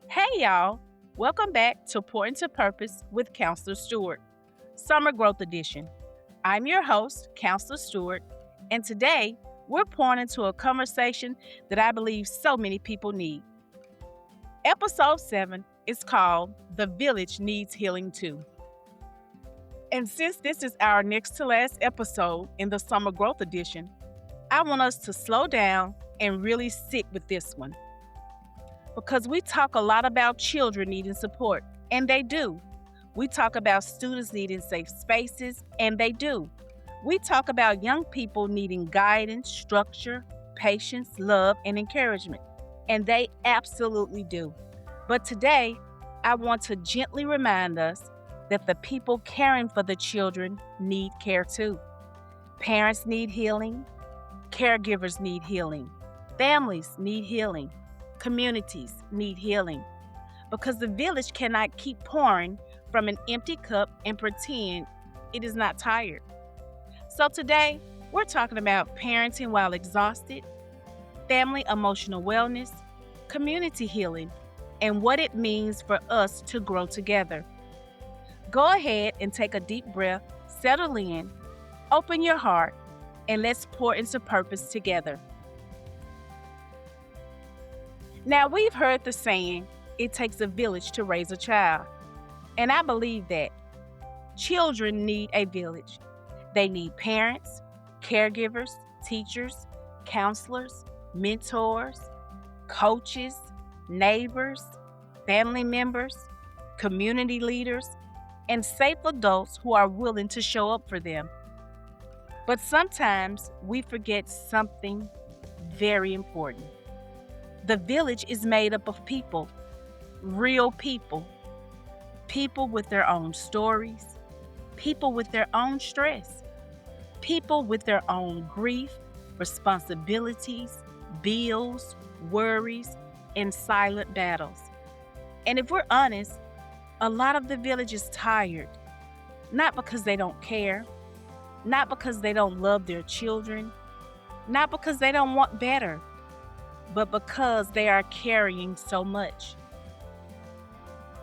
Hey, y'all. Welcome back to Pour Into Purpose with Counselor Stewart, Summer Growth Edition. I'm your host, Counselor Stewart, and today we're pouring into a conversation that I believe so many people need. Episode 7 is called The Village Needs Healing Too. And since this is our next to last episode in the Summer Growth Edition, I want us to slow down and really sit with this one because we talk a lot about children needing support, and they do. We talk about students needing safe spaces, and they do. We talk about young people needing guidance, structure, patience, love, and encouragement, and they absolutely do. But today, I want to gently remind us that the people caring for the children need care too. Parents need healing, caregivers need healing, families need healing, communities need healing because the village cannot keep pouring from an empty cup and pretend it is not tired. So today, we're talking about parenting while exhausted, family emotional wellness, community healing, and what it means for us to grow together. Go ahead and take a deep breath, settle in, open your heart, and let's pour into purpose together. Now, we've heard the saying, it takes a village to raise a child. And I believe that children need a village. They need parents, caregivers, teachers, counselors, mentors, coaches, neighbors, family members, community leaders, and safe adults who are willing to show up for them. But sometimes we forget something very important. The village is made up of people, real people, people with their own stories, people with their own stress, people with their own grief, responsibilities, bills, worries, and silent battles. And if we're honest, a lot of the village is tired, not because they don't care, not because they don't love their children, not because they don't want better, but because they are carrying so much.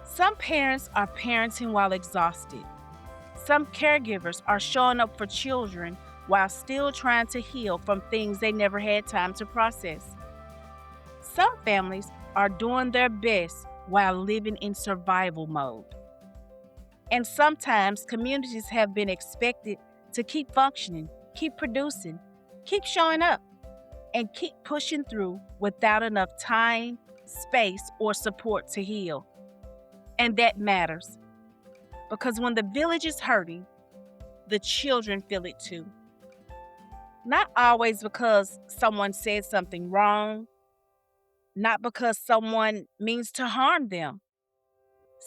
Some parents are parenting while exhausted. Some caregivers are showing up for children while still trying to heal from things they never had time to process. Some families are doing their best while living in survival mode. And sometimes communities have been expected to keep functioning, keep producing, keep showing up, and keep pushing through without enough time, space, or support to heal. And that matters because when the village is hurting, the children feel it too. Not always because someone said something wrong, not because someone means to harm them.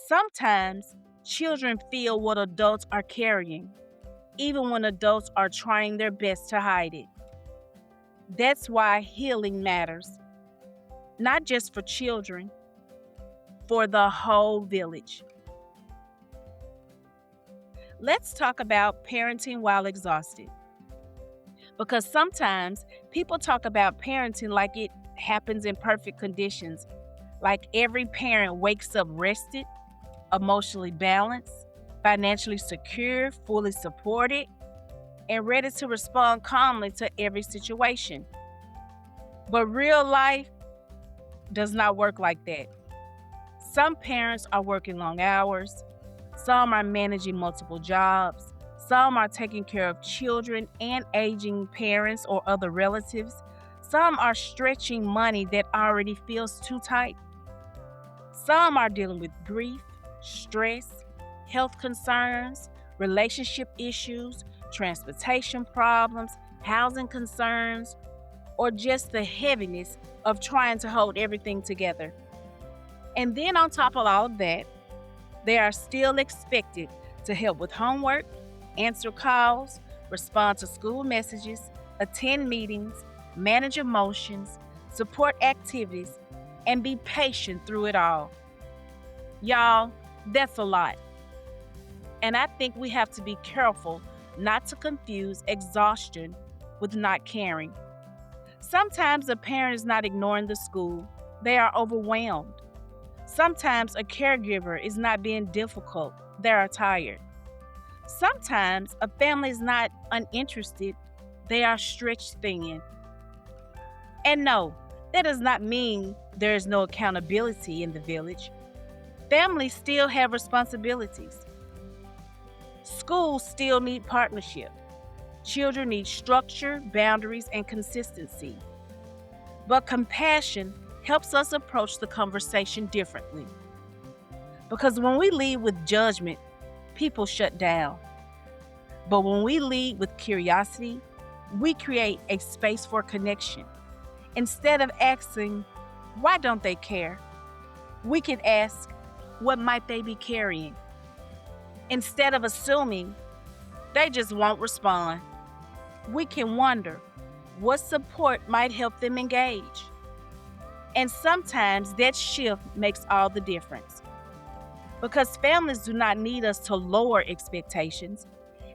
Sometimes children feel what adults are carrying, even when adults are trying their best to hide it. That's why healing matters, not just for children, for the whole village. Let's talk about parenting while exhausted. Because sometimes people talk about parenting like it happens in perfect conditions, like every parent wakes up rested, emotionally balanced, financially secure, fully supported, and ready to respond calmly to every situation. But real life does not work like that. Some parents are working long hours, some are managing multiple jobs, some are taking care of children and aging parents or other relatives, some are stretching money that already feels too tight. Some are dealing with grief, stress, health concerns, relationship issues, transportation problems, housing concerns, or just the heaviness of trying to hold everything together. And then on top of all of that, they are still expected to help with homework, answer calls, respond to school messages, attend meetings, manage emotions, support activities, and be patient through it all. Y'all, that's a lot. And I think we have to be careful not to confuse exhaustion with not caring. Sometimes a parent is not ignoring the school, they are overwhelmed. Sometimes a caregiver is not being difficult, they are tired. Sometimes a family is not uninterested, they are stretched thin. And no, that does not mean there is no accountability in the village. Families still have responsibilities. Schools still need partnership. Children need structure, boundaries, and consistency. But compassion helps us approach the conversation differently. Because when we lead with judgment, people shut down. But when we lead with curiosity, we create a space for connection. Instead of asking, why don't they care? We can ask, what might they be carrying? Instead of assuming, they just won't respond. We can wonder, what support might help them engage? And sometimes that shift makes all the difference. Because families do not need us to lower expectations,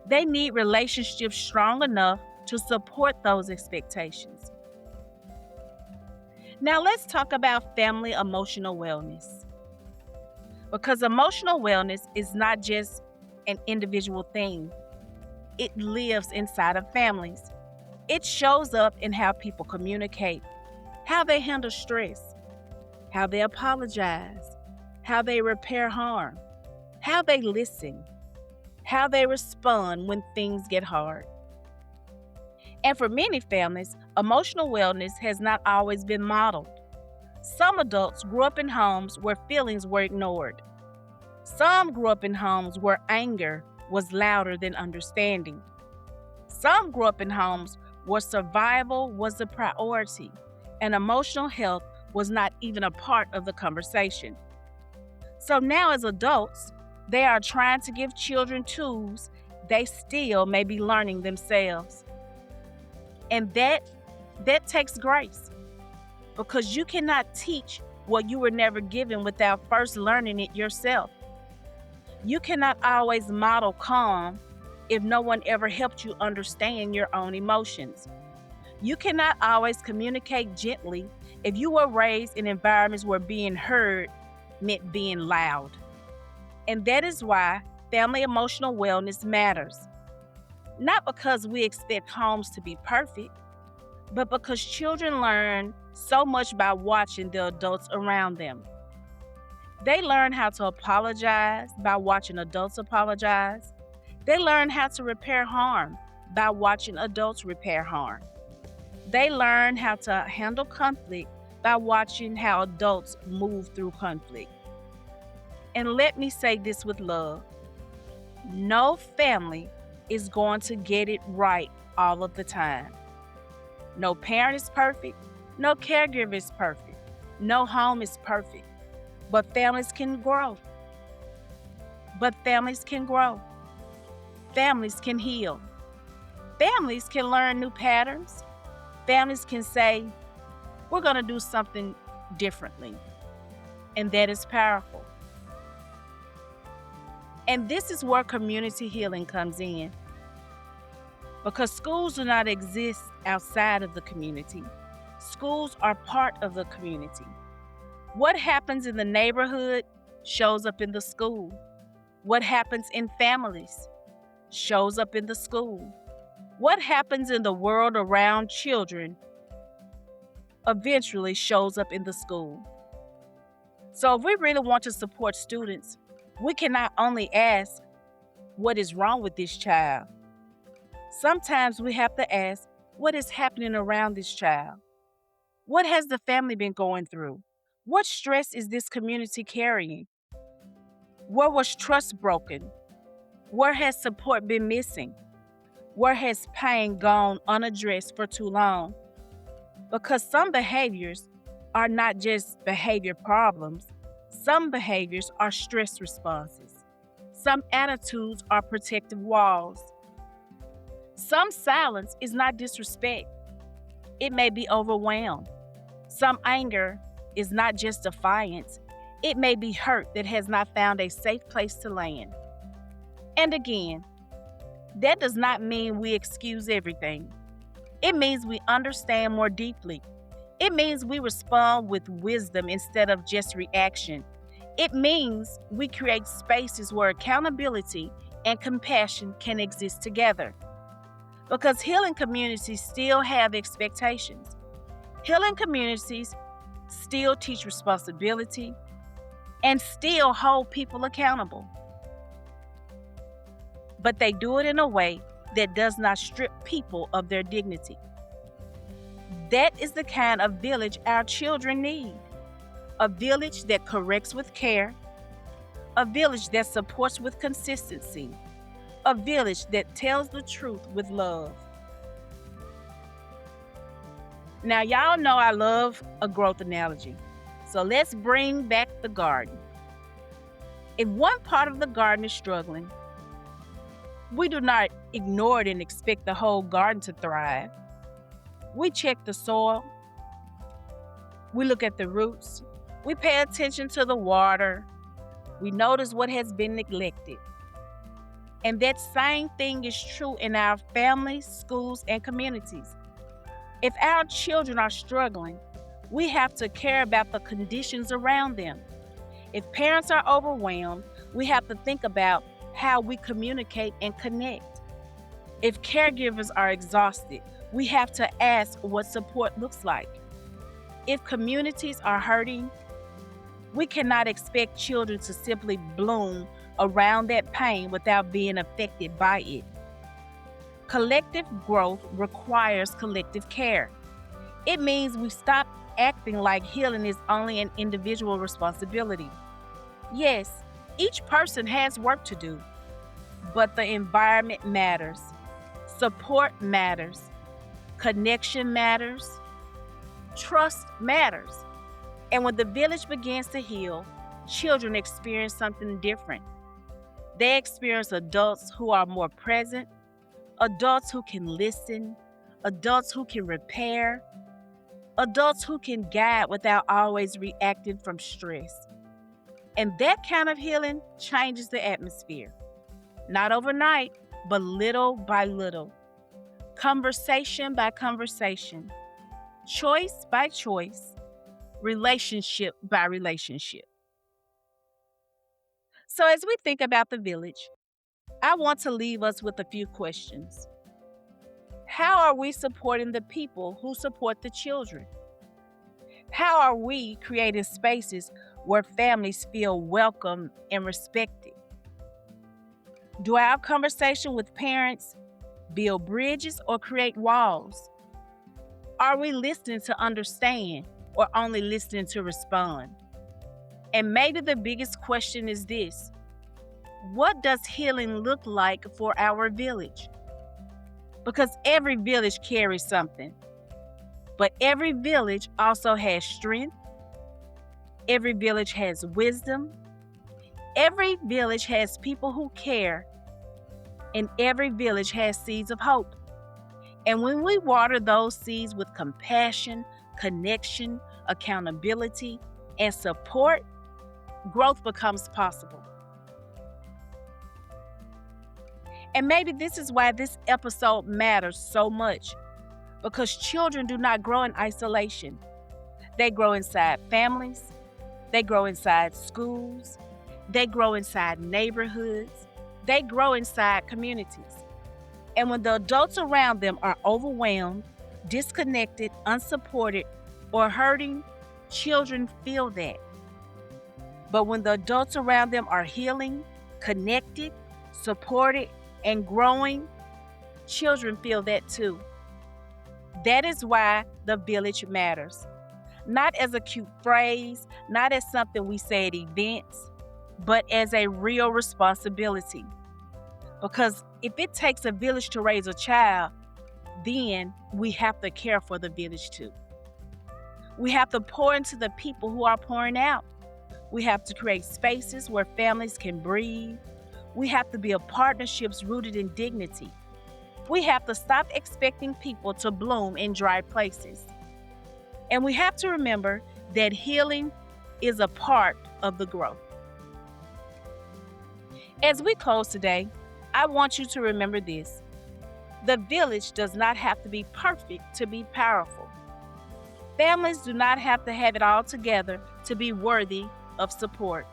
they need relationships strong enough to support those expectations. Now, let's talk about family emotional wellness. Because emotional wellness is not just an individual thing, it lives inside of families. It shows up in how people communicate, how they handle stress, how they apologize, how they repair harm, how they listen, how they respond when things get hard. And for many families, emotional wellness has not always been modeled. Some adults grew up in homes where feelings were ignored. Some grew up in homes where anger was louder than understanding. Some grew up in homes where survival was the priority and emotional health was not even a part of the conversation. So now, as adults, they are trying to give children tools they still may be learning themselves. And that takes grace because you cannot teach what you were never given without first learning it yourself. You cannot always model calm if no one ever helped you understand your own emotions. You cannot always communicate gently if you were raised in environments where being heard meant being loud. And that is why family emotional wellness matters. Not because we expect homes to be perfect, but because children learn so much by watching the adults around them. They learn how to apologize by watching adults apologize. They learn how to repair harm by watching adults repair harm. They learn how to handle conflict by watching how adults move through conflict. And let me say this with love, no family is going to get it right all of the time. No parent is perfect, no caregiver is perfect, no home is perfect. But families can grow. But families can grow. Families can heal. Families can learn new patterns. Families can say, we're going to do something differently. And that is powerful. And this is where community healing comes in. Because schools do not exist outside of the community. Schools are part of the community. What happens in the neighborhood shows up in the school. What happens in families shows up in the school. What happens in the world around children eventually shows up in the school. So if we really want to support students, we can not only ask, what is wrong with this child? Sometimes we have to ask, what is happening around this child? What has the family been going through? What stress is this community carrying? Where was trust broken? Where has support been missing? Where has pain gone unaddressed for too long? Because some behaviors are not just behavior problems, some behaviors are stress responses. Some attitudes are protective walls. Some silence is not disrespect, it may be overwhelmed. Some anger is not just defiance, it may be hurt that has not found a safe place to land. And again, that does not mean we excuse everything. It means we understand more deeply. It means we respond with wisdom instead of just reaction. It means we create spaces where accountability and compassion can exist together. Because healing communities still have expectations. Healing communities still teach responsibility and still hold people accountable. But they do it in a way that does not strip people of their dignity. That is the kind of village our children need. A village that corrects with care, a village that supports with consistency, a village that tells the truth with love. Now, y'all know I love a growth analogy. So let's bring back the garden. If one part of the garden is struggling, we do not ignore it and expect the whole garden to thrive. We check the soil, we look at the roots, we pay attention to the water, we notice what has been neglected. And that same thing is true in our families, schools, and communities. If our children are struggling, we have to care about the conditions around them. If parents are overwhelmed, we have to think about how we communicate and connect. If caregivers are exhausted, we have to ask what support looks like. If communities are hurting, we cannot expect children to simply bloom around that pain without being affected by it. Collective growth requires collective care. It means we stop acting like healing is only an individual responsibility. Yes, each person has work to do, but the environment matters, support matters, connection matters, trust matters. And when the village begins to heal, children experience something different. They experience adults who are more present, adults who can listen, adults who can repair, adults who can guide without always reacting from stress. And that kind of healing changes the atmosphere. Not overnight, but little by little. Conversation by conversation. Choice by choice. Relationship by relationship. So as we think about the village, I want to leave us with a few questions. How are we supporting the people who support the children? How are we creating spaces where families feel welcome and respected? Do our conversation with parents build bridges or create walls? Are we listening to understand or only listening to respond? And maybe the biggest question is this: what does healing look like for our village? Because every village carries something, but every village also has strength, every village has wisdom, every village has people who care, and every village has seeds of hope. And when we water those seeds with compassion, connection, accountability, and support, growth becomes possible. And maybe this is why this episode matters so much, because children do not grow in isolation. They grow inside families, they grow inside schools, they grow inside neighborhoods, they grow inside communities. And when the adults around them are overwhelmed, disconnected, unsupported, or hurting, children feel that. But when the adults around them are healing, connected, supported, and growing, children feel that too. That is why the village matters. Not as a cute phrase, not as something we say at events, but as a real responsibility. Because if it takes a village to raise a child, then we have to care for the village too. We have to pour into the people who are pouring out. We have to create spaces where families can breathe. We have to build partnerships rooted in dignity. We have to stop expecting people to bloom in dry places. And we have to remember that healing is a part of the growth. As we close today, I want you to remember this: the village does not have to be perfect to be powerful. Families do not have to have it all together to be worthy of support.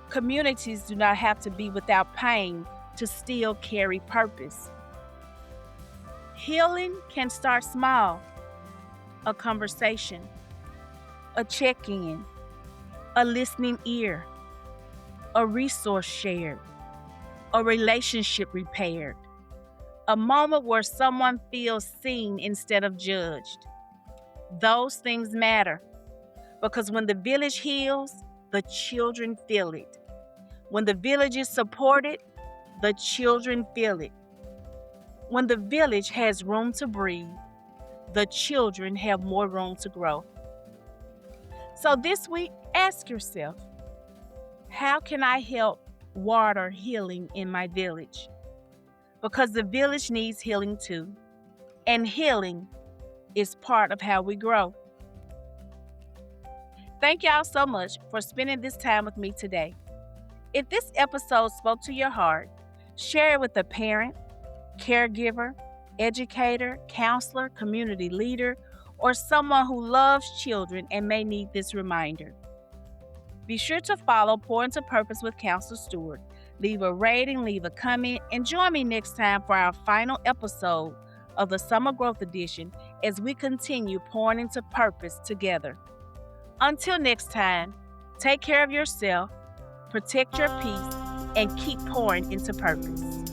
Communities do not have to be without pain to still carry purpose. Healing can start small: a conversation, a check in, a listening ear, a resource shared, a relationship repaired, a moment where someone feels seen instead of judged. Those things matter because when the village heals, the children feel it. When the village is supported, the children feel it. When the village has room to breathe, the children have more room to grow. So this week, ask yourself, how can I help water healing in my village? Because the village needs healing too, and healing is part of how we grow. Thank y'all so much for spending this time with me today. If this episode spoke to your heart, share it with a parent, caregiver, educator, counselor, community leader, or someone who loves children and may need this reminder. Be sure to follow Pour Into Purpose with Counselor Stewart. Leave a rating, leave a comment, and join me next time for our final episode of the Summer Growth Edition as we continue pouring into purpose together. Until next time, take care of yourself, protect your peace, and keep pouring into purpose.